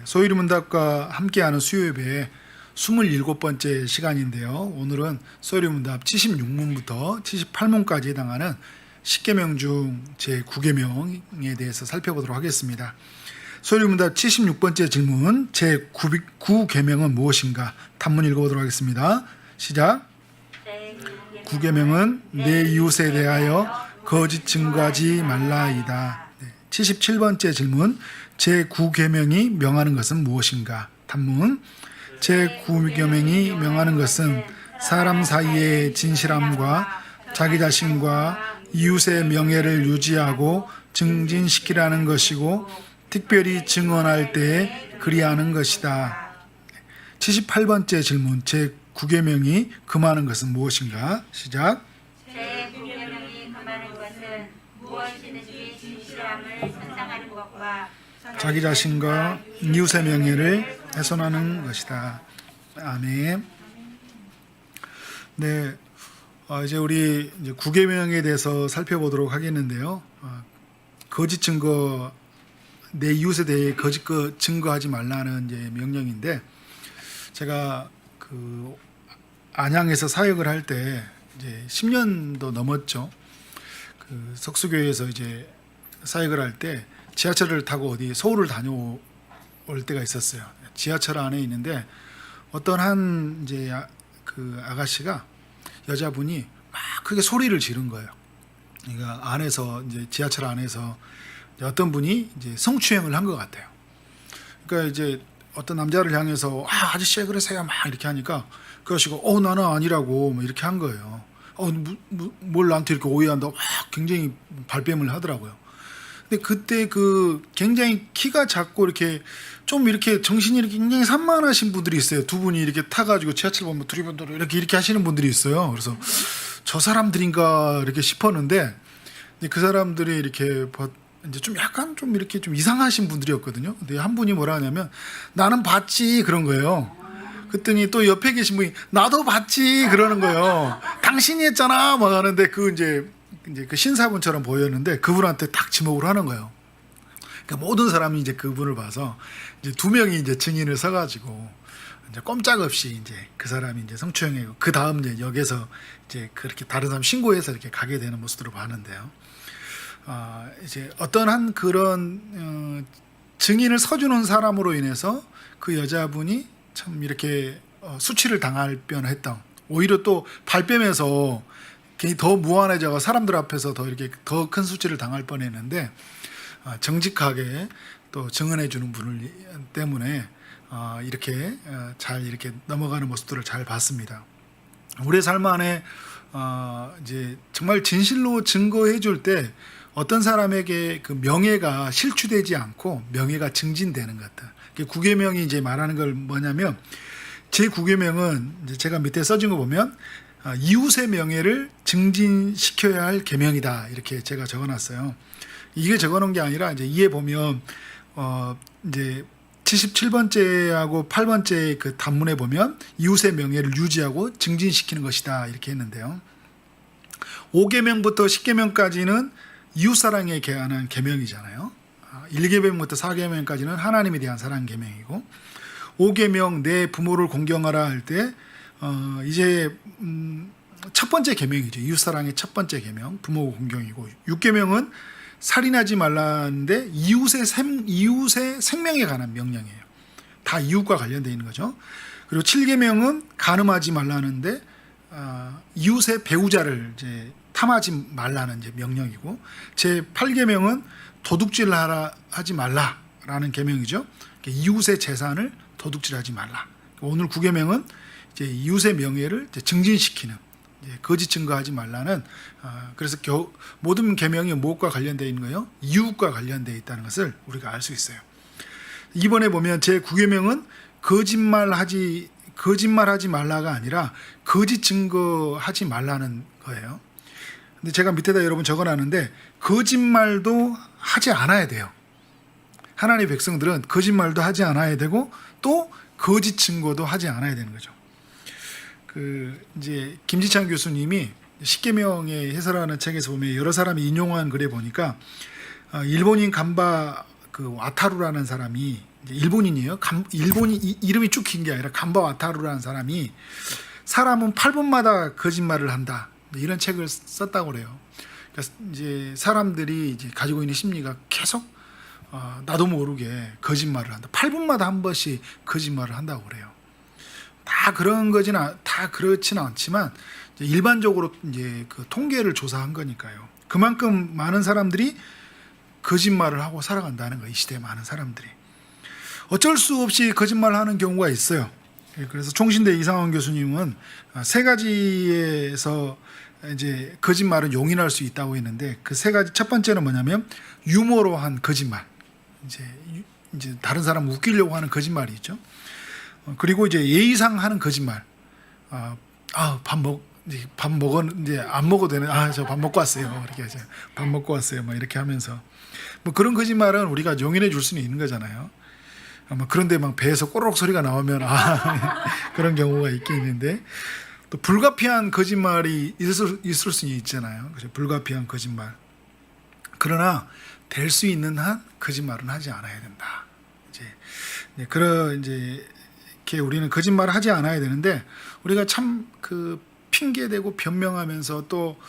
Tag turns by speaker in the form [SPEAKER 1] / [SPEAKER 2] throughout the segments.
[SPEAKER 1] 소유리문답과 함께하는 수요예배 27번째 시간인데요. 오늘은 소유리문답 76문부터 78문까지 해당하는 10계명 중 제9계명에 대해서 살펴보도록 하겠습니다. 소유리문답 76번째 질문, 제9계명은 무엇인가? 단문 읽어보도록 하겠습니다. 시작. 9계명은 내 이웃에 대하여 거짓 증거하지 말라이다. 77번째 질문, 제9계명이 명하는 것은 무엇인가? 단문, 제9계명이 명하는 것은 사람 사이의 진실함과 자기 자신과 이웃의 명예를 유지하고 증진시키라는 것이고 특별히 증언할 때에 그리하는 것이다. 78번째 질문, 제9계명이 금하는 것은 무엇인가? 시작.
[SPEAKER 2] 제9계명이 금하는 것은 무엇이든지 진실함을 선상하는 것과
[SPEAKER 1] 자기 자신과 이웃의 명예를 훼손하는 것이다. 아멘. 네, 이제 우리 9계명에 대해서 살펴보도록 하겠는데요. 거짓 증거, 내 이웃에 대해 거짓 증거하지 말라는 이제 명령인데, 제가 그 안양에서 사역을 할 때 이제 10년도 넘었죠. 그 석수교회에서 이제 사역을 할 때 지하철을 타고 어디 서울을 다녀올 때가 있었어요. 지하철 안에 있는데 어떤 한 이제 그 아가씨가, 여자분이 막 크게 소리를 지른 거예요. 그러니까 안에서 이제 지하철 안에서 어떤 분이 이제 성추행을 한 것 같아요. 그러니까 이제 어떤 남자를 향해서 아저씨 왜 그러세요? 막 이렇게 하니까 그 아저씨가 나는 아니라고 뭐 이렇게 한 거예요. 뭘 나한테 이렇게 오해한다고 막 굉장히 발뺌을 하더라고요. 근데 그때 그 굉장히 키가 작고 이렇게 좀 이렇게 정신이 이렇게 굉장히 산만하신 분들이 있어요. 두 분이 이렇게 타가지고 지하철 보면 두리번두리 이렇게 하시는 분들이 있어요. 그래서 저 사람들인가 이렇게 싶었는데, 그 사람들이 이렇게 이제 좀 약간 좀 이렇게 좀 이상하신 분들이었거든요. 근데 한 분이 뭐라 하냐면 나는 봤지 그런 거예요. 그랬더니 또 옆에 계신 분이 나도 봤지 그러는 거예요. 당신이 했잖아 뭐 하는데 이제 그 신사분처럼 보였는데 그분한테 딱 지목을 하는 거예요. 그러니까 모든 사람이 이제 그분을 봐서 이제 두 명이 이제 증인을 서가지고 이제 꼼짝없이 이제 그 사람이 이제 성추행이고 그 다음 이제 역에서 이제 그렇게 다른 사람 신고해서 이렇게 가게 되는 모습들을 봤는데요. 이제 어떤 한 그런 증인을 서주는 사람으로 인해서 그 여자분이 참 이렇게 수치를 당할 뻔했던, 오히려 또 발뺌해서 괜히 더 무한해져가 사람들 앞에서 더 이렇게 더 큰 수치를 당할 뻔했는데, 정직하게 또 증언해 주는 분을 때문에 이렇게 잘 이렇게 넘어가는 모습들을 잘 봤습니다. 우리의 삶 안에 이제 정말 진실로 증거해 줄 때 어떤 사람에게 그 명예가 실추되지 않고 명예가 증진되는 것 같다. 9계명이 이제 말하는 걸 뭐냐면, 제9계명은 이제 제가 밑에 써진 거 보면 이웃의 명예를 증진시켜야 할 계명이다 이렇게 제가 적어놨어요. 이게 적어놓은 게 아니라 이제 이에 보면 이제 77번째하고 8번째 그 단문에 보면 이웃의 명예를 유지하고 증진시키는 것이다 이렇게 했는데요. 5계명부터 10계명까지는 이웃사랑에 관한 계명이잖아요. 1계명부터 4계명까지는 하나님에 대한 사랑 계명이고, 5계명 내 부모를 공경하라 할 때 이제 첫 번째 계명이죠. 이웃사랑의 첫 번째 계명, 부모 공경이고, 6계명은 살인하지 말라는데 이웃의 생명에 관한 명령이에요. 다 이웃과 관련되어 있는 거죠. 그리고 7계명은 간음하지 말라는데 이웃의 배우자를 이제 탐하지 말라는 이제 명령이고, 제 8계명은 도둑질 하지 말라라는 계명이죠. 이웃의 재산을 도둑질하지 말라. 오늘 9계명은 이제 이웃의 명예를 이제 증진시키는, 이제 거짓 증거하지 말라는, 그래서 모든 계명이 무엇과 관련되어 있는 거예요? 이웃과 관련되어 있다는 것을 우리가 알 수 있어요. 이번에 보면 제 9계명은 거짓말하지 말라가 아니라 거짓 증거하지 말라는 거예요. 근데 제가 밑에다 여러분 적어놨는데 거짓말도 하지 않아야 돼요. 하나님의 백성들은 거짓말도 하지 않아야 되고 또 거짓 증거도 하지 않아야 되는 거죠. 이제 김지찬 교수님이 10계명의 해설하는 책에서 보면 여러 사람이 인용한 글에 보니까 일본인 간바 그 와타루라는 사람이 이제 일본인이에요. 일본이 이름이 쭉 긴 게 아니라 간바 와타루라는 사람이 사람은 8분마다 거짓말을 한다. 이런 책을 썼다고 그래요. 그러니까 이제 사람들이 이제 가지고 있는 심리가 계속 나도 모르게 거짓말을 한다. 8분마다 한 번씩 거짓말을 한다고 그래요. 다 그런 거지는 다 그렇지는 않지만 이제 일반적으로 이제 그 통계를 조사한 거니까요. 그만큼 많은 사람들이 거짓말을 하고 살아간다는 거예요. 이 시대에 많은 사람들이 어쩔 수 없이 거짓말하는 경우가 있어요. 그래서 총신대 이상원 교수님은 세 가지에서 이제 거짓말은 용인할 수 있다고 했는데 그 세 가지 첫 번째는 뭐냐면 유머로 한 거짓말. 이제 다른 사람 웃기려고 하는 거짓말이 있죠. 그리고 이제 예의상 하는 거짓말. 밥 먹었는데 안 먹어도 되는 저 밥 먹고 왔어요. 이렇게 하죠. 밥 먹고 왔어요. 막 이렇게 하면서 뭐 그런 거짓말은 우리가 용인해 줄 수는 있는 거잖아요. 그런데 막 배에서 꼬르륵 소리가 나오면 그런 경우가 있긴 있는데 또 불가피한 거짓말이 있을 수는 있잖아요. 그래서 불가피한 거짓말. 그러나 될 수 있는 한 거짓말은 하지 않아야 된다. 이제 이렇게 우리는 거짓말을 하지 않아야 되는데 우리가 참 그 핑계대고 변명하면서 또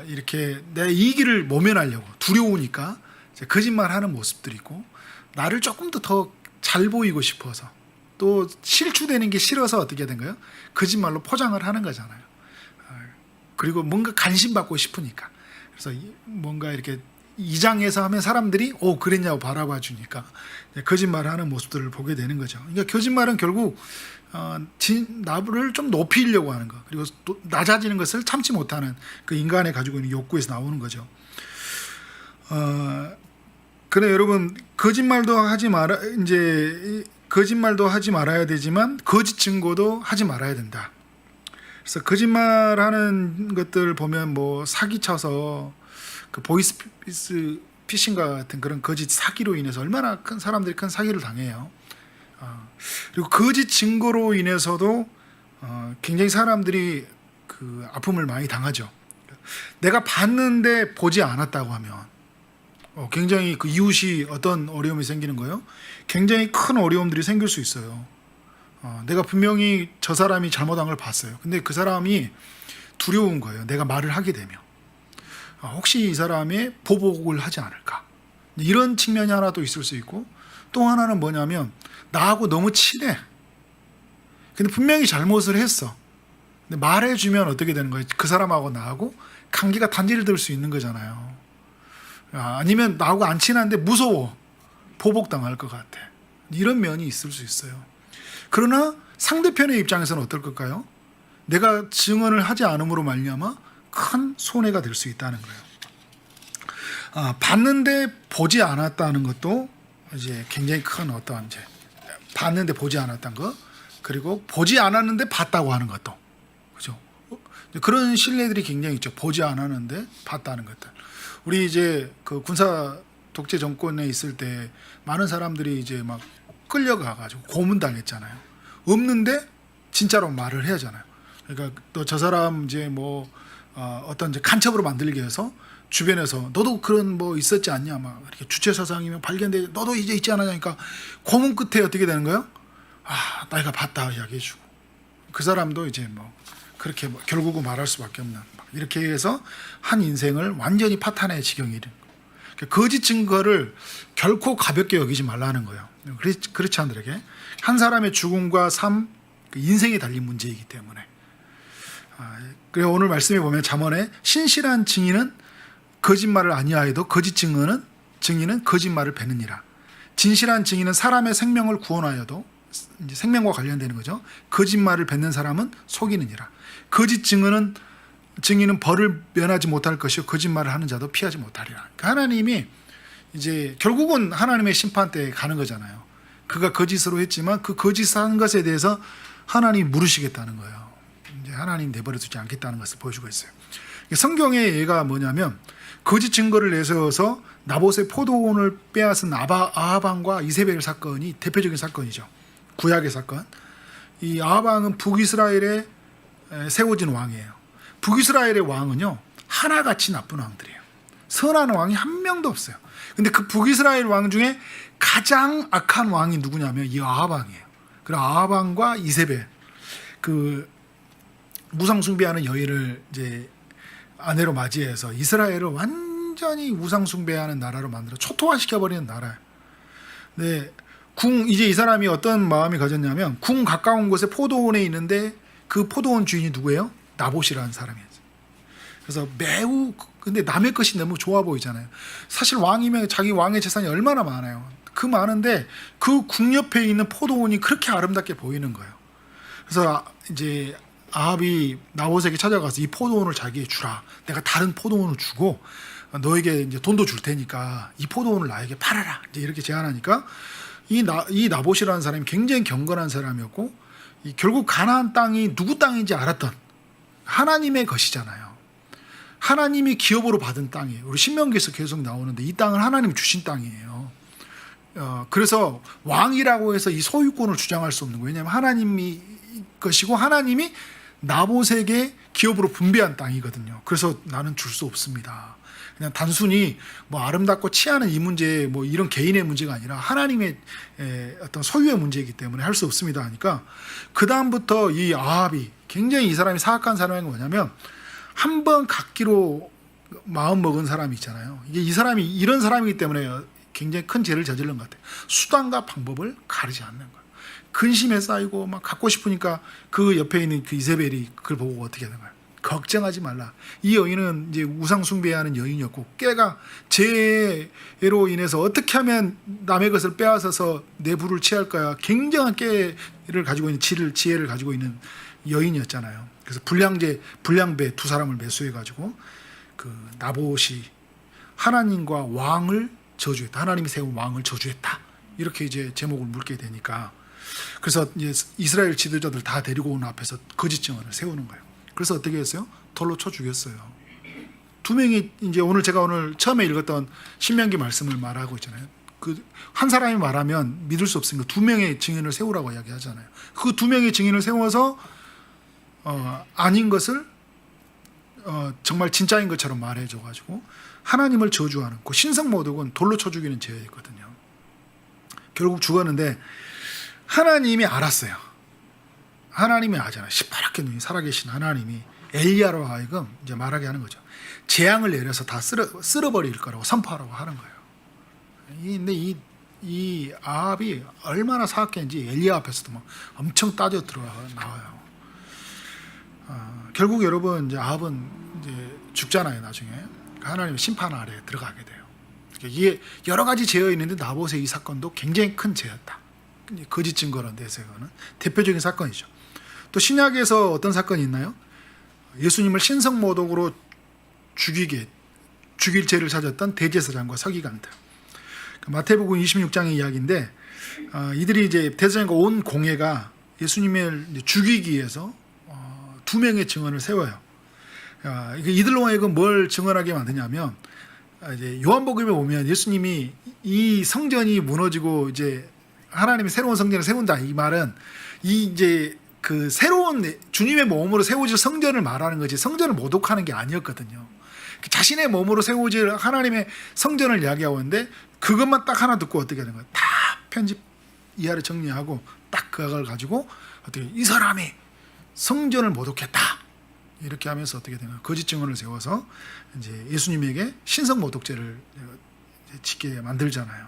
[SPEAKER 1] 이렇게 내 이익을 모면하려고 두려우니까 거짓말하는 모습들이 있고 나를 조금 더 잘 보이고 싶어서 또 실추되는 게 싫어서 어떻게 된 거예요? 거짓말로 포장을 하는 거잖아요. 그리고 뭔가 관심받고 싶으니까. 그래서 뭔가 이렇게 이장해서 하면 사람들이 그랬냐고 바라봐 주니까 거짓말을 하는 모습들을 보게 되는 거죠. 그러니까 거짓말은 결국 나를 좀 높이려고 하는 거 그리고 또 낮아지는 것을 참지 못하는 그 인간의 가지고 있는 욕구에서 나오는 거죠. 그래 여러분 거짓말도 하지 말아야 되지만 거짓 증거도 하지 말아야 된다. 그래서 거짓말하는 것들 보면 뭐 사기쳐서 그 보이스 피싱과 같은 그런 거짓 사기로 인해서 얼마나 큰 사람들이 큰 사기를 당해요. 그리고 거짓 증거로 인해서도 굉장히 사람들이 그 아픔을 많이 당하죠. 내가 봤는데 보지 않았다고 하면 굉장히 그 이웃이 어떤 어려움이 생기는 거예요? 굉장히 큰 어려움들이 생길 수 있어요. 내가 분명히 저 사람이 잘못한 걸 봤어요. 근데 그 사람이 두려운 거예요. 내가 말을 하게 되면 혹시 이 사람이 보복을 하지 않을까? 이런 측면이 하나 또 있을 수 있고 또 하나는 뭐냐면 나하고 너무 친해. 근데 분명히 잘못을 했어. 근데 말해주면 어떻게 되는 거예요? 그 사람하고 나하고 관계가 단절이 될 수 있는 거잖아요. 아니면 나하고 안 친한데 무서워. 보복당할 것 같아. 이런 면이 있을 수 있어요. 그러나 상대편의 입장에서는 어떨 걸까요? 내가 증언을 하지 않음으로 말미암아 큰 손해가 될 수 있다는 거예요. 봤는데 보지 않았다는 것도 이제 굉장히 큰 어떤 이제 봤는데 보지 않았다는 것 그리고 보지 않았는데 봤다고 하는 것도 그죠? 그런 신뢰들이 굉장히 있죠. 보지 않았는데 봤다는 것들. 우리 이제 그 군사 독재 정권에 있을 때 많은 사람들이 이제 막 끌려가가지고 고문당했잖아요. 없는데 진짜로 말을 해야 하잖아요. 그러니까 또 저 사람 이제 뭐 어떤 이제 간첩으로 만들기 위해서 주변에서 너도 그런 뭐 있었지 않냐 막 이렇게 주체 사상이면 발견돼 너도 이제 있지 않았냐니까 고문 끝에 어떻게 되는 거예요? 내가 봤다 이야기해주고 그 사람도 이제 뭐 그렇게 뭐 결국은 말할 수밖에 없는 이렇게 해서 한 인생을 완전히 파탄의 지경이 이른 거예요. 거짓 증거를 결코 가볍게 여기지 말라는 거예요. 크리스찬들에게 한 사람의 죽음과 삶, 인생이 달린 문제이기 때문에. 그래서 오늘 말씀에 보면 잠언에 신실한 증인은 거짓말을 아니하여도 거짓 증인은 거짓말을 베느니라. 진실한 증인은 사람의 생명을 구원하여도 이제 생명과 관련되는 거죠. 거짓말을 뱉는 사람은 속이느니라. 거짓 증인은 벌을 면하지 못할 것이요 거짓말을 하는 자도 피하지 못하리라. 그러니까 하나님이 이제 결국은 하나님의 심판대에 가는 거잖아요. 그가 거짓으로 했지만 그 거짓한 것에 대해서 하나님이 물으시겠다는 거예요. 이제 하나님 내버려 두지 않겠다는 것을 보여주고 있어요. 성경의 예가 뭐냐면 거짓 증거를 내세워서 나봇의 포도원을 빼앗은 아하방과 이세벨 사건이 대표적인 사건이죠. 구약의 사건. 이 아하방은 북이스라엘에 세워진 왕이에요. 북이스라엘의 왕은요 하나같이 나쁜 왕들이에요. 선한 왕이 한 명도 없어요. 근데 그 북이스라엘 왕 중에 가장 악한 왕이 누구냐면 이 아합 왕이에요. 그리고 아합 왕과 이세벨, 그 우상 숭배하는 여인을 이제 아내로 맞이해서 이스라엘을 완전히 우상 숭배하는 나라로 만들어 초토화시켜 버리는 나라예요. 네, 이제 이 사람이 어떤 마음이 가졌냐면 궁 가까운 곳에 포도원에 있는데 그 포도원 주인이 누구예요? 나봇이라는 사람이었어요. 그래서 매우 근데 남의 것이 너무 좋아 보이잖아요. 사실 왕이면 자기 왕의 재산이 얼마나 많아요. 그 많은데 그 궁 옆에 있는 포도원이 그렇게 아름답게 보이는 거예요. 그래서 이제 아합이 나봇에게 찾아가서 이 포도원을 자기에게 주라. 내가 다른 포도원을 주고 너에게 이제 돈도 줄 테니까 이 포도원을 나에게 팔아라. 이제 이렇게 제안하니까 이 나봇이라는 사람이 굉장히 경건한 사람이었고 결국 가나안 땅이 누구 땅인지 알았던 하나님의 것이잖아요. 하나님이 기업으로 받은 땅이에요. 우리 신명기에서 계속 나오는데 이 땅은 하나님이 주신 땅이에요. 그래서 왕이라고 해서 이 소유권을 주장할 수 없는 거예요. 왜냐하면 하나님이 것이고 하나님이 나봇에게 기업으로 분배한 땅이거든요. 그래서 나는 줄 수 없습니다. 그냥 단순히 뭐 아름답고 치하는 이 문제, 뭐 이런 개인의 문제가 아니라 하나님의 어떤 소유의 문제이기 때문에 할 수 없습니다 하니까 그 다음부터 이 아합이 굉장히 이 사람이 사악한 사람이 뭐냐면 한 번 갖기로 마음 먹은 사람이 있잖아요. 이게 이 사람이 이런 사람이기 때문에 굉장히 큰 죄를 저지른 것 같아요. 수단과 방법을 가리지 않는 거예요. 근심에 쌓이고 막 갖고 싶으니까 그 옆에 있는 그 이세벨이 그걸 보고 어떻게 하는 거예요? 걱정하지 말라. 이 여인은 이제 우상 숭배하는 여인이었고 깨가 죄로 인해서 어떻게 하면 남의 것을 빼앗아서 내 부를 취할까요? 굉장한 깨를 가지고 있는 지혜를 가지고 있는 여인이었잖아요. 그래서 불량배 두 사람을 매수해 가지고 그 나봇이 하나님과 왕을 저주했다. 하나님이 세운 왕을 저주했다. 이렇게 이제 제목을 물게 되니까 그래서 이제 이스라엘 지도자들 다 데리고 온 앞에서 거짓 증언을 세우는 거예요. 그래서 어떻게 했어요? 돌로 쳐 죽였어요. 두 명이 이제 제가 오늘 처음에 읽었던 신명기 말씀을 말하고 있잖아요. 그 한 사람이 말하면 믿을 수 없으니까 두 명의 증인을 세우라고 이야기하잖아요. 그 두 명의 증인을 세워서 아닌 것을 정말 진짜인 것처럼 말해줘가지고 하나님을 저주하는 그 신성모독은 돌로 쳐 죽이는 죄였거든요. 결국 죽었는데 하나님이 알았어요. 하나님이 아잖아요. 시퍼렇게 눈이 살아계신 하나님이 엘리야로 하여금 이제 말하게 하는 거죠. 재앙을 내려서 다 쓸어버릴 거라고 선포하라고 하는 거예요. 근데 이 아합이 얼마나 사악했는지 엘리야 앞에서도 막 엄청 따져 들어가 나와요. 결국 여러분 이제 아합은 이제 죽잖아요. 나중에 하나님의 심판 아래에 들어가게 돼요. 이게 여러 가지 죄가 있는데 나봇의 이 사건도 굉장히 큰 죄였다. 거짓 증거로 내세우는 대표적인 사건이죠. 또 신약에서 어떤 사건이 있나요? 예수님을 신성모독으로 죽일 죄를 찾았던 대제사장과 서기관들. 마태복음 26장의 이야기인데 이들이 이제 대제사장과 온 공회가 예수님을 죽이기 위해서 두 명의 증언을 세워요. 이들로 하여금 뭘 증언하게 만드냐면 이제 요한복음에 보면 예수님이 이 성전이 무너지고 이제 하나님이 새로운 성전을 세운다 이 말은 이제 그 새로운 주님의 몸으로 세워질 성전을 말하는 거지 성전을 모독하는 게 아니었거든요. 자신의 몸으로 세워질 하나님의 성전을 이야기하고 있는데 그것만 딱 하나 듣고 어떻게 하는 거예요? 다 편집 이하를 정리하고 딱 그걸 가지고 어떻게 이 사람이 성전을 모독했다 이렇게 하면서 어떻게 되나 거짓 증언을 세워서 이제 예수님에게 신성 모독죄를 짓게 만들잖아요.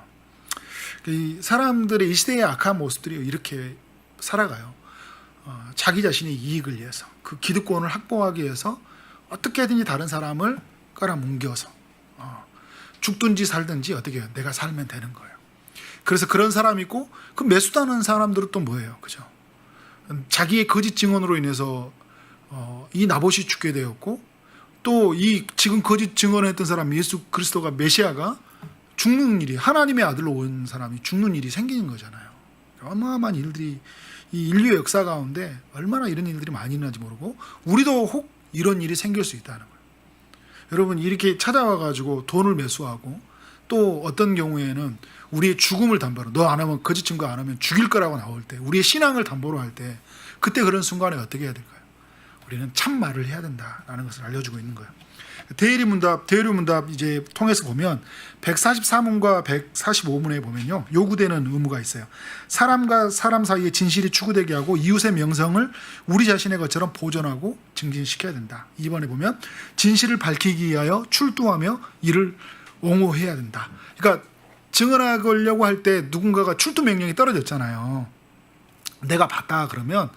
[SPEAKER 1] 이 사람들의 이 시대의 악한 모습들이 이렇게 살아가요. 자기 자신의 이익을 위해서 그 기득권을 확보하기 위해서 어떻게든지 다른 사람을 깔아뭉겨서 죽든지 살든지 어떻게 해요? 내가 살면 되는 거예요. 그래서 그런 사람이 있고 그 매수하는 사람들은 또 뭐예요? 그죠? 자기의 거짓 증언으로 인해서 이 나봇이 죽게 되었고 또 이 지금 거짓 증언했던 사람 예수 그리스도가 메시아가 죽는 일이 하나님의 아들로 온 사람이 죽는 일이 생기는 거잖아요. 어마어마한 일들이 이 인류의 역사 가운데 얼마나 이런 일들이 많이 일어나는지 모르고 우리도 혹 이런 일이 생길 수 있다는 거예요. 여러분 이렇게 찾아와가지고 돈을 매수하고 또 어떤 경우에는 우리의 죽음을 담보로 너 안 하면 거짓 증거 안 하면 죽일 거라고 나올 때 우리의 신앙을 담보로 할 때 그때 그런 순간에 어떻게 해야 될까요? 우리는 참말을 해야 된다라는 것을 알려주고 있는 거예요. 대리문답 이제 통해서 보면 144문과 145문에 보면요. 요구되는 의무가 있어요. 사람과 사람 사이의 진실이 추구되게 하고 이웃의 명성을 우리 자신의 것처럼 보존하고 증진시켜야 된다. 2번에 보면 진실을 밝히기 위하여 출두하며 이를 옹호해야 된다. 그러니까 증언하려고 할 때 누군가가 출두 명령이 떨어졌잖아요. 내가 봤다 그러면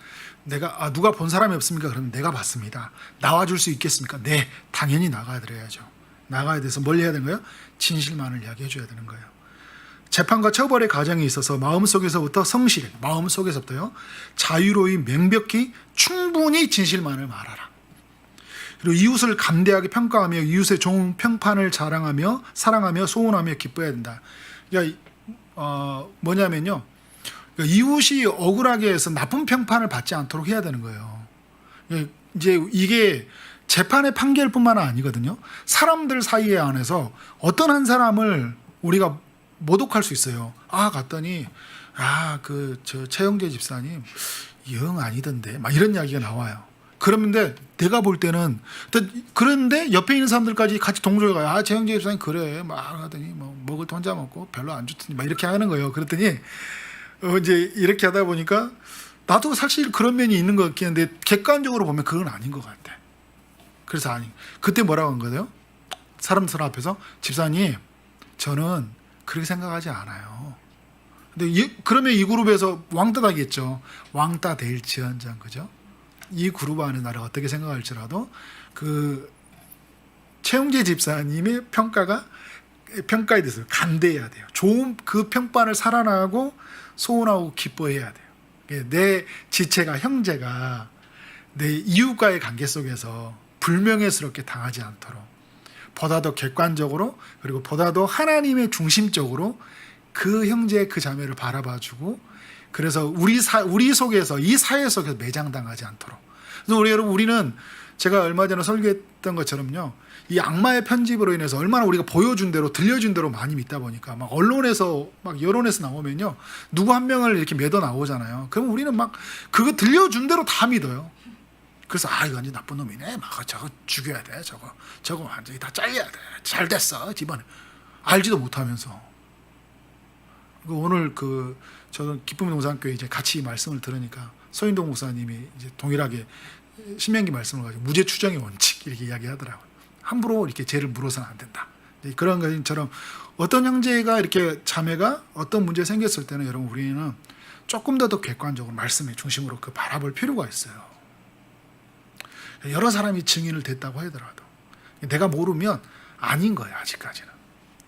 [SPEAKER 1] 내가 누가 본 사람이 없습니까? 그러면 내가 봤습니다. 나와줄 수 있겠습니까? 네, 당연히 나가드려야죠. 나가야 돼서 뭘 해야 되는 거예요? 진실만을 이야기해 줘야 되는 거예요. 재판과 처벌의 과정에 있어서 마음속에서부터 성실히, 마음속에서부터요, 자유로이 명백히 충분히 진실만을 말하라. 그리고 이웃을 감대하게 평가하며 이웃의 좋은 평판을 자랑하며 사랑하며 소원하며 기뻐해야 된다. 그러니까 뭐냐면요, 그러니까 이웃이 억울하게 해서 나쁜 평판을 받지 않도록 해야 되는 거예요. 이제 이게 재판의 판결뿐만 아니거든요. 사람들 사이에 안에서 어떤 한 사람을 우리가 모독할 수 있어요. 갔더니 저 최영재 집사님 영 아니던데 막 이런 이야기가 나와요. 그런데 내가 볼 때는 그런데 옆에 있는 사람들까지 같이 동조해 가요. 최영재 집사님 그래 막 하더니 뭐 먹을 때 혼자 먹고 별로 안 좋더니 막 이렇게 하는 거예요. 그랬더니 이제 이렇게 하다 보니까 나도 사실 그런 면이 있는 것 같긴 한데 객관적으로 보면 그건 아닌 것 같아. 그래서 그때 뭐라고 한 거예요? 사람들 앞에서 집사님 저는 그렇게 생각하지 않아요. 근데 그러면 이 그룹에서 왕따 당했죠. 왕따 될지언정, 그죠? 이 그룹 안에 나를 어떻게 생각할지라도 그 최영재 집사님의 평가에 대해서 감대해야 돼요. 좋은 그 평판을 살아나고 소원하고 기뻐해야 돼요. 내 지체가, 형제가 내 이웃과의 관계 속에서 불명예스럽게 당하지 않도록 보다 더 객관적으로 그리고 보다 더 하나님의 중심적으로 그 형제 그 자매를 바라봐주고 그래서 우리 속에서 이 사회 속에서 매장당하지 않도록. 그래서 우리는 제가 얼마 전에 설교했던 것처럼요, 이 악마의 편집으로 인해서 얼마나 우리가 보여준 대로 들려준 대로 많이 믿다 보니까 막 언론에서 막 여론에서 나오면요 누구 한 명을 이렇게 매더 나오잖아요. 그럼 우리는 막 그거 들려준 대로 다 믿어요. 그래서 이거 완전 나쁜 놈이네. 막 저거 죽여야 돼. 저거 완전히 다 잘려야 돼. 잘 됐어 집안에. 알지도 못하면서. 오늘 저는 기쁨의 동산교회 이제 같이 말씀을 들으니까 서인동 목사님이 이제 동일하게 신명기 말씀을 가지고 무죄 추정의 원칙 이렇게 이야기하더라고요. 함부로 이렇게 죄를 물어서는 안 된다. 그런 것처럼 어떤 형제가 이렇게 자매가 어떤 문제 생겼을 때는 여러분 우리는 조금 더 객관적으로 말씀의 중심으로 바라볼 필요가 있어요. 여러 사람이 증인을 댔다고 하더라도 내가 모르면 아닌 거예요. 아직까지는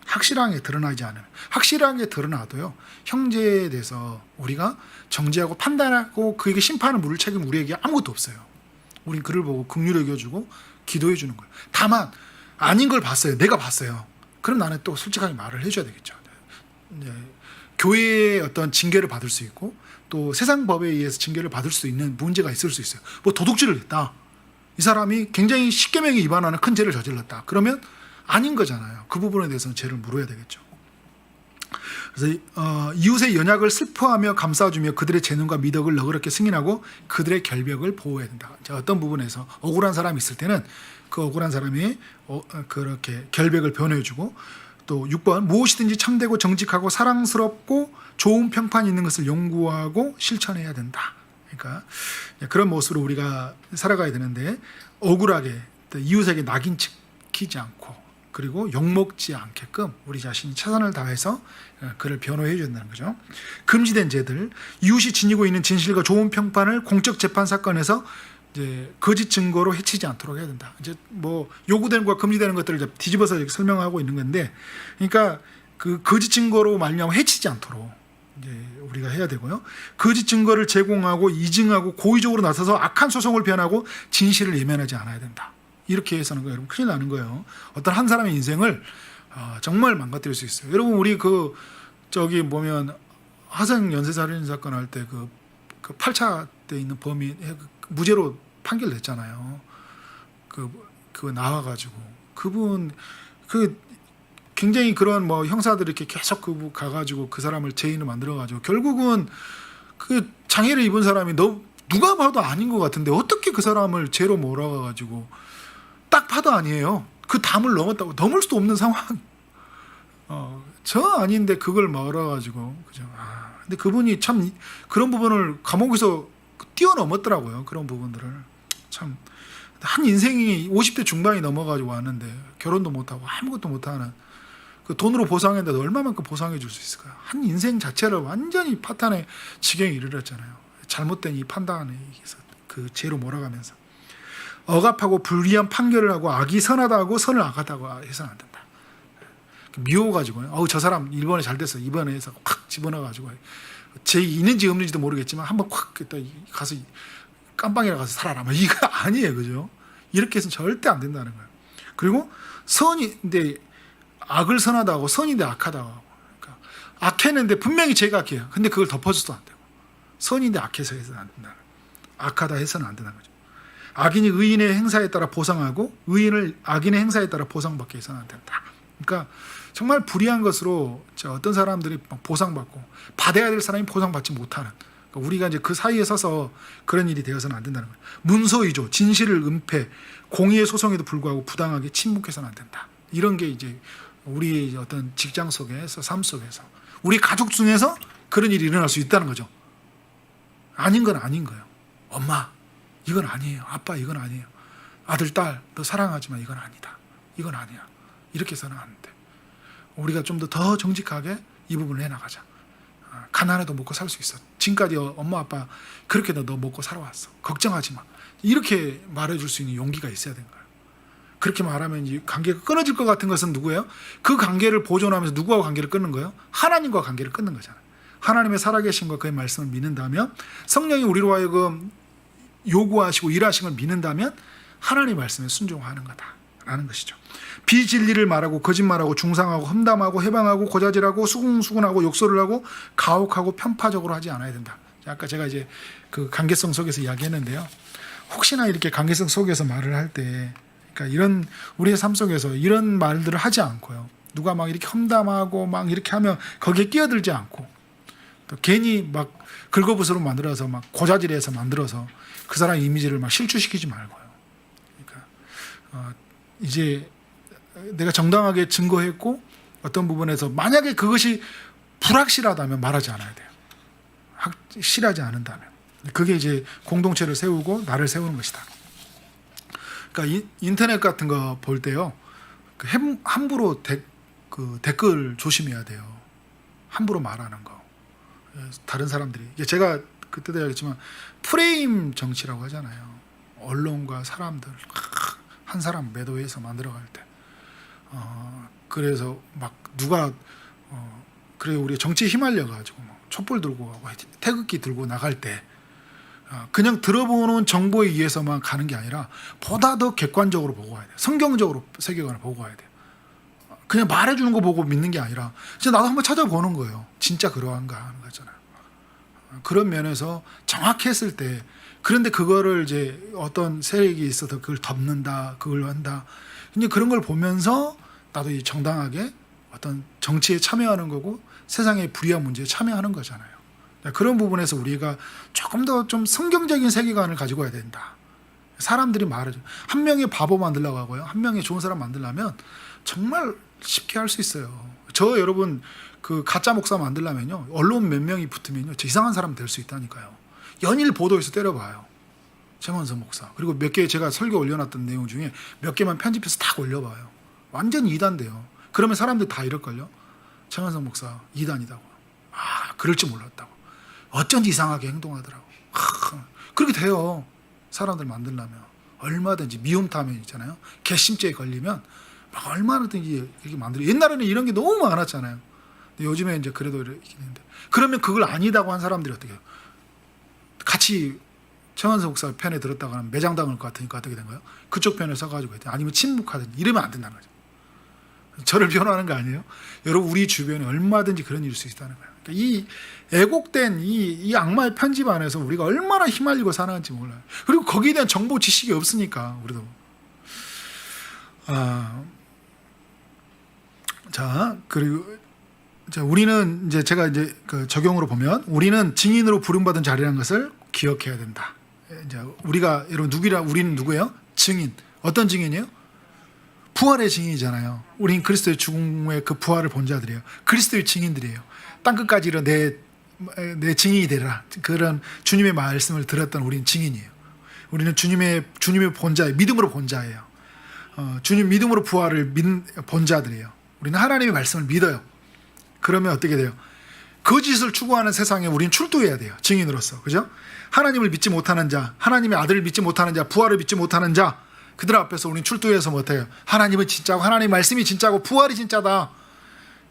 [SPEAKER 1] 확실하게 드러나지 않으면. 확실하게 드러나도요 형제에 대해서 우리가 정죄하고 판단하고 그에게 심판을 물을 책임 우리에게 아무것도 없어요. 우린 그를 보고 긍휼히 여겨주고 기도해 주는 거예요. 다만 아닌 걸 봤어요. 내가 봤어요. 그럼 나는 또 솔직하게 말을 해줘야 되겠죠. 교회의 어떤 징계를 받을 수 있고 또 세상 법에 의해서 징계를 받을 수 있는 문제가 있을 수 있어요. 뭐 도둑질을 했다. 이 사람이 굉장히 십계명에 위반하는 큰 죄를 저질렀다. 그러면 아닌 거잖아요. 그 부분에 대해서는 죄를 물어야 되겠죠. 그래서 이웃의 연약을 슬퍼하며 감싸주며 그들의 재능과 미덕을 너그럽게 승인하고 그들의 결벽을 보호해야 된다. 어떤 부분에서 억울한 사람이 있을 때는 그 억울한 사람이 그렇게 결백을 변호해주고 또 6번 무엇이든지 참되고 정직하고 사랑스럽고 좋은 평판이 있는 것을 연구하고 실천해야 된다. 그러니까 그런 모습으로 우리가 살아가야 되는데 억울하게 이웃에게 낙인 찍히지 않고 그리고 욕먹지 않게끔 우리 자신이 최선을 다해서 그를 변호해 줘야 된다는 거죠. 금지된 죄들, 이웃이 지니고 있는 진실과 좋은 평판을 공적 재판 사건에서 이제 거짓 증거로 해치지 않도록 해야 된다. 이제 뭐 요구되는 것과 금지되는 것들을 이제 뒤집어서 이렇게 설명하고 있는 건데, 그러니까 그 거짓 증거로 말미암아 해치지 않도록 이제 우리가 해야 되고요. 거짓 증거를 제공하고 이증하고 고의적으로 나서서 악한 소송을 변하고 진실을 예면하지 않아야 된다. 이렇게 해서는 여러분 큰일 나는 거예요. 어떤 한 사람의 인생을 정말 망가뜨릴 수 있어요. 여러분 우리 저기 보면 화성 연쇄살인 사건 할 때 그 8차 때 있는 범인 무죄로 판결됐잖아요. 그 나와가지고 그분 굉장히 그런 뭐 형사들이 이렇게 계속 가가지고 그 사람을 죄인을 만들어가지고 결국은 그 장애를 입은 사람이 누가 봐도 아닌 것 같은데 어떻게 그 사람을 죄로 몰아가가지고 딱 봐도 아니에요. 그 담을 넘었다고 넘을 수도 없는 상황. 저 아닌데 그걸 멀어가지고 그죠. 근데 그분이 참 그런 부분을 감옥에서 뛰어넘었더라고요. 그런 부분들을 참. 한 인생이 50대 중반이 넘어가지고 왔는데 결혼도 못하고 아무것도 못하는 그 돈으로 보상했는데 얼마만큼 보상해 줄 수 있을까요? 한 인생 자체를 완전히 파탄의 지경에 이르렀잖아요. 잘못된 이 판단에 의해서 그 죄로 몰아가면서 억압하고 불리한 판결을 하고 악이 선하다고 선을 악하다고 해서는 안 된다. 미워가지고요. 저 사람 일본에 잘 됐어. 이번에 해서 확 집어넣어가지고 죄 있는지 없는지도 모르겠지만 한번 확 가서 깜빵이라 가서 살아라. 이거 아니에요. 그죠? 이렇게 해서는 절대 안 된다는 거예요. 그리고 선인데 악을 선하다고 선인데 악하다고 하고. 그러니까 악했는데 분명히 제가 악해요. 근데 그걸 덮어줘도 안 되고. 선인데 악해서 해서는 안 된다는 거예요. 악하다 해서는 안 된다는 거죠. 악인이 의인의 행사에 따라 보상하고 의인을 악인의 행사에 따라 보상받게 해서는 안 된다. 그러니까 정말 불의한 것으로 어떤 사람들이 보상받고 받아야 될 사람이 보상받지 못하는 우리가 이제 그 사이에 서서 그런 일이 되어서는 안 된다는 거예요. 문서위조, 진실을 은폐, 공의의 소송에도 불구하고 부당하게 침묵해서는 안 된다. 이런 게 이제 우리 어떤 직장 속에서 삶 속에서 우리 가족 중에서 그런 일이 일어날 수 있다는 거죠. 아닌 건 아닌 거예요. 엄마, 이건 아니에요. 아빠, 이건 아니에요. 아들, 딸, 너 사랑하지만 이건 아니다. 이건 아니야. 이렇게 해서는 안 돼. 우리가 좀 더 정직하게 이 부분을 해나가자. 가난해도 먹고 살 수 있어. 지금까지 엄마 아빠 그렇게 너 먹고 살아왔어. 걱정하지 마. 이렇게 말해줄 수 있는 용기가 있어야 되는 거예요. 그렇게 말하면 이 관계가 끊어질 것 같은 것은 누구예요? 그 관계를 보존하면서 누구와 관계를 끊는 거예요? 하나님과 관계를 끊는 거잖아요. 하나님의 살아계신과 그의 말씀을 믿는다면 성령이 우리로 하여금 요구하시고 일하신 걸 믿는다면 하나님의 말씀에 순종하는 거다라는 것이죠. 비진리를 말하고 거짓말하고 중상하고 험담하고 해방하고 고자질하고 수군수군하고 욕설을 하고 가혹하고 편파적으로 하지 않아야 된다. 아까 제가 이제 그 관계성 속에서 이야기했는데요. 혹시나 이렇게 관계성 속에서 말을 할 때, 그러니까 이런 우리의 삶 속에서 이런 말들을 하지 않고요. 누가 막 이렇게 험담하고 막 이렇게 하면 거기에 끼어들지 않고 또 괜히 막 긁어부스로 만들어서 막 고자질해서 만들어서 그 사람 이미지를 막 실추시키지 말고요. 그러니까 이제 내가 정당하게 증거했고 어떤 부분에서 만약에 그것이 불확실하다면 말하지 않아야 돼요. 확실하지 않은다면. 그게 이제 공동체를 세우고 나를 세우는 것이다. 그러니까 인터넷 같은 거 볼 때요. 함부로 댓글 조심해야 돼요. 함부로 말하는 거. 다른 사람들이. 제가 그때도 이야기했지만 프레임 정치라고 하잖아요. 언론과 사람들 한 사람 매도해서 만들어갈 때. 그래서 막 누가 그래 우리 정치에 휘말려 가지고 촛불 들고 가고 태극기 들고 나갈 때 그냥 들어보는 정보에 의해서만 가는 게 아니라 보다 더 객관적으로 보고 가야 돼요. 성경적으로 세계관을 보고 가야 돼요. 그냥 말해주는 거 보고 믿는 게 아니라 진짜 나도 한번 찾아보는 거예요. 진짜 그러한가 하는 거잖아요. 그런 면에서 정확했을 때 그런데 그거를 이제 어떤 세력이 있어서 그걸 덮는다, 그걸 한다. 이제 그런 걸 보면서 나도 이 정당하게 어떤 정치에 참여하는 거고 세상의 불의한 문제에 참여하는 거잖아요. 그런 부분에서 우리가 조금 더 좀 성경적인 세계관을 가지고 와야 된다. 사람들이 말하죠. 한 명의 바보 만들려고 하고요. 한 명의 좋은 사람 만들려면 정말 쉽게 할 수 있어요. 저 여러분 그 가짜 목사 만들려면요. 언론 몇 명이 붙으면요. 저 이상한 사람 될 수 있다니까요. 연일 보도에서 때려봐요. 최만석 목사. 그리고 몇 개 제가 설교 올려놨던 내용 중에 몇 개만 편집해서 딱 올려봐요. 완전 이단돼요. 그러면 사람들 다 이럴걸요. 최만석 목사 이단이다고. 그럴 줄 몰랐다고. 어쩐지 이상하게 행동하더라고. 그렇게 돼요. 사람들 만들려면. 얼마든지 미움타면 있잖아요. 괘씸죄에 걸리면 막 얼마든지 이렇게 만들어요. 옛날에는 이런 게 너무 많았잖아요. 근데 요즘에 이제 그래도 이렇게 있는데. 그러면 그걸 아니다고 한 사람들이 어떻게 해요? 같이 최만석 목사 편에 들었다가 매장당할 것 같으니까 어떻게 된 거예요? 그쪽 편에 서가지고 아니면 침묵하든지 이러면 안 된다는 거죠. 저를 변호하는 거 아니에요? 여러분 우리 주변에 얼마든지 그런 일이 있을 수 있다는 거예요. 그러니까 이 애곡된 이 악마의 편집 안에서 우리가 얼마나 휘말리고 사는지 몰라요. 그리고 거기에 대한 정보 지식이 없으니까 우리도. 자 그리고 우리는 이제 제가 이제 그 적용으로 보면 우리는 증인으로 부름받은 자리라는 것을 기억해야 된다. 이제 우리가 여러분 우리는 누구예요? 증인. 어떤 증인이에요? 부활의 증인이잖아요. 우린 그리스도의 죽음의 그 부활을 본 자들이에요. 그리스도의 증인들이에요. 땅끝까지 이르 내 증인이 되라. 그런 주님의 말씀을 들었던 우리는 증인이에요. 우리는 주님의 본 자예요. 믿음으로 본 자예요. 주님 믿음으로 부활을 본 자들이에요. 우리는 하나님의 말씀을 믿어요. 그러면 어떻게 돼요? 거짓을 추구하는 세상에 우리는 출두해야 돼요. 증인으로서. 그죠? 하나님을 믿지 못하는 자, 하나님의 아들을 믿지 못하는 자, 부활을 믿지 못하는 자, 그들 앞에서 우리는 출두해서 못해요. 하나님은 진짜고, 하나님의 말씀이 진짜고, 부활이 진짜다.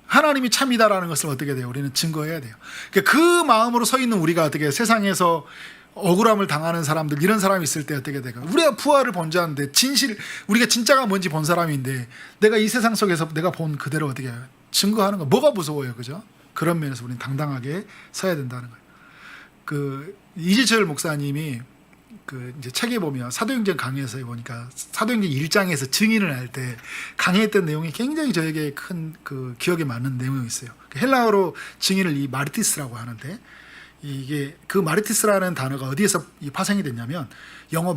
[SPEAKER 1] 하나님이 참이다라는 것을 어떻게 돼요? 우리는 증거해야 돼요. 그 마음으로 서 있는 우리가 어떻게 해요? 세상에서 억울함을 당하는 사람들, 이런 사람이 있을 때 어떻게 될까? 우리가 부활을 본 자인데, 우리가 진짜가 뭔지 본 사람인데, 내가 이 세상 속에서 내가 본 그대로 어떻게 해요? 증거하는 거, 뭐가 무서워요? 그죠? 그런 면에서 우리는 당당하게 서야 된다는 거예요. 이재철 목사님이 이제 책에 보면 사도행전 강의에서 보니까 사도행전 1장에서 증인을 할 때 강의했던 내용이 굉장히 저에게 큰 기억에 맞는 내용이 있어요. 헬라어로 증인을 이 마르티스라고 하는데, 이게 그 마르티스라는 단어가 어디에서 파생이 됐냐면 영어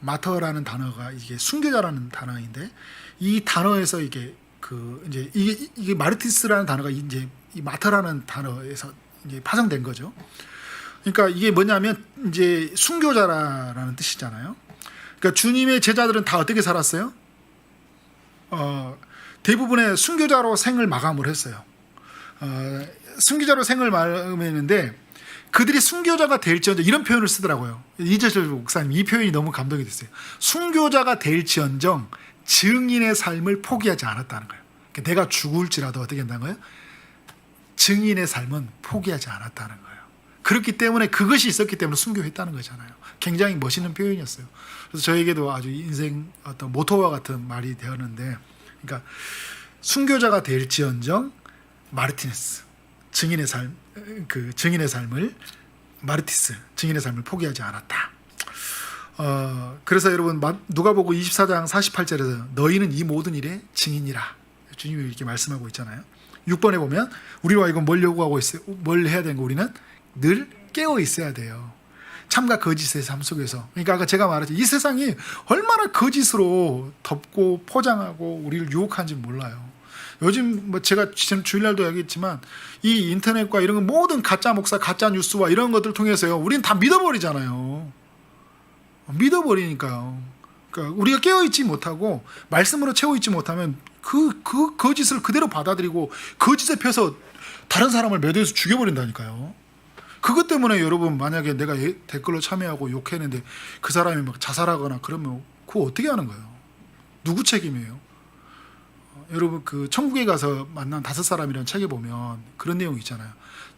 [SPEAKER 1] 마터라는 단어가 이게 순교자라는 단어인데, 이 단어에서 이게 이게 마르티스라는 단어가 이제 이 마터라는 단어에서 이제 파생된 거죠. 그러니까 이게 뭐냐면 이제 순교자라는 뜻이잖아요. 그러니까 주님의 제자들은 다 어떻게 살았어요? 대부분의 순교자로 생을 마감을 했어요. 순교자로 생을 마감했는데 그들이 순교자가 될지언정, 이런 표현을 쓰더라고요. 이재철 목사님, 이 표현이 너무 감동이 됐어요. 순교자가 될지언정 증인의 삶을 포기하지 않았다는 거예요. 그러니까 내가 죽을지라도 어떻게 한다는 거예요? 증인의 삶은 포기하지 않았다는 거예요. 그렇기 때문에 그것이 있었기 때문에 순교했다는 거잖아요. 굉장히 멋있는 표현이었어요. 그래서 저에게도 아주 인생 어떤 모토와 같은 말이 되었는데, 그러니까 순교자가 될지언정 마르티네스, 증인의 삶을 마르티스, 증인의 삶을 포기하지 않았다. 그래서 여러분 누가복음 24장 48절에서 너희는 이 모든 일의 증인이라 주님이 이렇게 말씀하고 있잖아요. 6번에 보면 우리와 이건 뭘 요구하고 있어요? 뭘 해야 되는 거? 우리는 늘 깨어 있어야 돼요. 참과 거짓의 삶 속에서. 그러니까 아까 제가 말했죠. 이 세상이 얼마나 거짓으로 덮고 포장하고 우리를 유혹하는지 몰라요. 요즘 제가 지금 주일날도 얘기했지만 이 인터넷과 이런 모든 가짜 목사, 가짜 뉴스와 이런 것들 통해서요, 우리는 다 믿어버리잖아요. 믿어버리니까요. 그러니까 우리가 깨어있지 못하고 말씀으로 채워있지 못하면 그 거짓을 그대로 받아들이고 거짓에 펴서 다른 사람을 매도해서 죽여버린다니까요. 그것 때문에 여러분, 만약에 내가 댓글로 참여하고 욕했는데 그 사람이 막 자살하거나 그러면 그거 어떻게 하는 거예요? 누구 책임이에요? 여러분 천국에 가서 만난 5사람이라는 책에 보면 그런 내용이 있잖아요.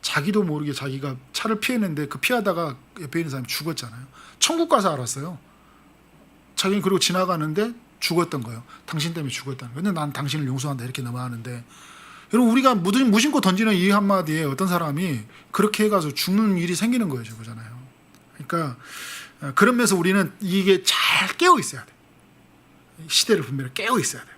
[SPEAKER 1] 자기도 모르게 자기가 차를 피했는데 그 피하다가 옆에 있는 사람이 죽었잖아요. 천국 가서 알았어요. 자기는 그리고 지나가는데 죽었던 거예요. 당신 때문에 죽었다는 거예요. 근데 난 당신을 용서한다 이렇게 넘어가는데, 여러분 우리가 무심코 던지는 이 한마디에 어떤 사람이 그렇게 해가서 죽는 일이 생기는 거예요. 그잖아요. 그러니까 그런 면에서 우리는 이게 잘 깨어 있어야 돼요. 시대를 분별히 깨어 있어야 돼요.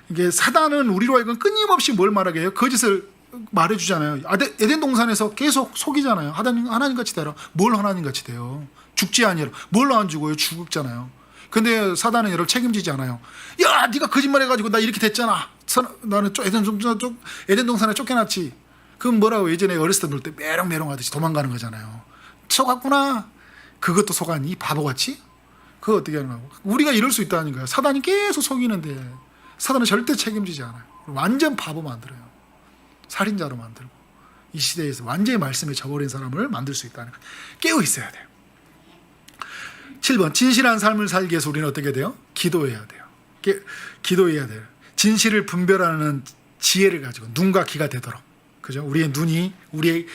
[SPEAKER 1] 이게 사단은 우리로 하여금 끊임없이 뭘 말하게 해요? 거짓을 말해주잖아요. 에덴 동산에서 계속 속이잖아요. 하나님같이 되라. 뭘 하나님같이 돼요? 죽지 아니라. 뭘 안 죽어요? 죽잖아요. 근데 사단은 여러분 책임지지 않아요. 야, 네가 거짓말해가지고 나 이렇게 됐잖아. 나는 에덴 동산에 쫓겨났지. 그럼 뭐라고 예전에 어렸을 때 놀 때 메롱메롱 하듯이 도망가는 거잖아요. 속았구나. 그것도 속았니? 바보같이? 그거 어떻게 하는 거고? 우리가 이럴 수 있다는 거예요. 사단이 계속 속이는데 사단은 절대 책임지지 않아요. 완전 바보 만들어요. 살인자로 만들고 이 시대에서 완전히 말씀에 져버린 사람을 만들 수 있다는 거예요. 깨어 있어야 돼요. 7번, 진실한 삶을 살기 위해서 우리는 어떻게 돼요? 기도해야 돼요. 기도해야 돼요. 진실을 분별하는 지혜를 가지고 눈과 귀가 되도록, 그죠? 우리의 눈이 우리의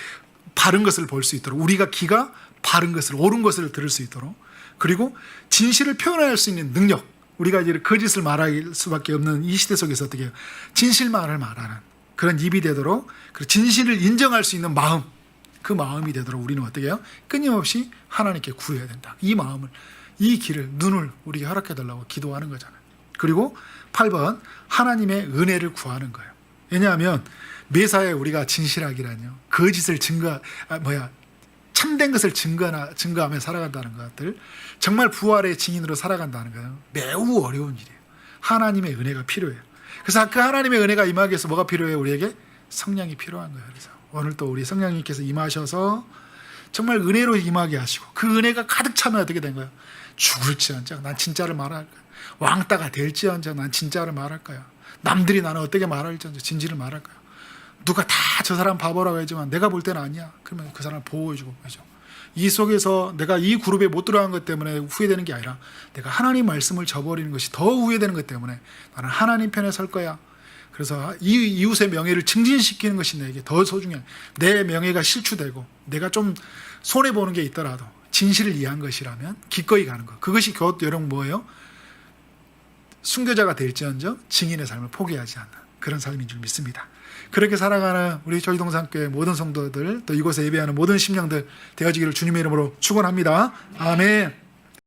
[SPEAKER 1] 바른 것을 볼 수 있도록, 우리가 귀가 바른 것을, 옳은 것을 들을 수 있도록, 그리고 진실을 표현할 수 있는 능력, 우리가 이제 거짓을 말할 수밖에 없는 이 시대 속에서 어떻게 해요? 진실만을 말하는 그런 입이 되도록, 그리고 진실을 인정할 수 있는 마음, 그 마음이 되도록 우리는 어떻게 해요? 끊임없이 하나님께 구해야 된다. 이 마음을, 이 길을, 눈을 우리에게 허락해달라고 기도하는 거잖아요. 그리고 8번, 하나님의 은혜를 구하는 거예요. 왜냐하면 매사에 우리가 진실하기라뇨, 거짓을 참된 것을 증거하며 살아간다는 것들, 정말 부활의 증인으로 살아간다는 거예요. 매우 어려운 일이에요. 하나님의 은혜가 필요해요. 그래서 그 하나님의 은혜가 임하기 위해서 뭐가 필요해요? 우리에게 성령이 필요한 거예요. 그래서 오늘 또 우리 성령님께서 임하셔서 정말 은혜로 임하게 하시고 그 은혜가 가득 차면 어떻게 된 거예요? 죽을지언정 난 진짜를 말할 거야. 왕따가 될지언정 난 진짜를 말할 거야. 남들이 나는 어떻게 말할지언정 진실을 말할 거야. 누가 다 저 사람 바보라고 하지만 내가 볼 때는 아니야. 그러면 그 사람을 보호해주고 그죠? 이 속에서 내가 이 그룹에 못 들어간 것 때문에 후회되는 게 아니라 내가 하나님 말씀을 저버리는 것이 더 후회되는 것 때문에 나는 하나님 편에 설 거야. 그래서 이 이웃의 명예를 증진시키는 것이 내게 더 소중해. 내 명예가 실추되고 내가 좀 손해보는 게 있더라도 진실을 이해한 것이라면 기꺼이 가는 것. 그것이 곧 여러분 뭐예요? 순교자가 될지언정 증인의 삶을 포기하지 않는 그런 삶인 줄 믿습니다. 그렇게 살아가는 우리 저희동산교회 모든 성도들 또 이곳에 예배하는 모든 심령들 되어지기를 주님의 이름으로 축원합니다. 아멘.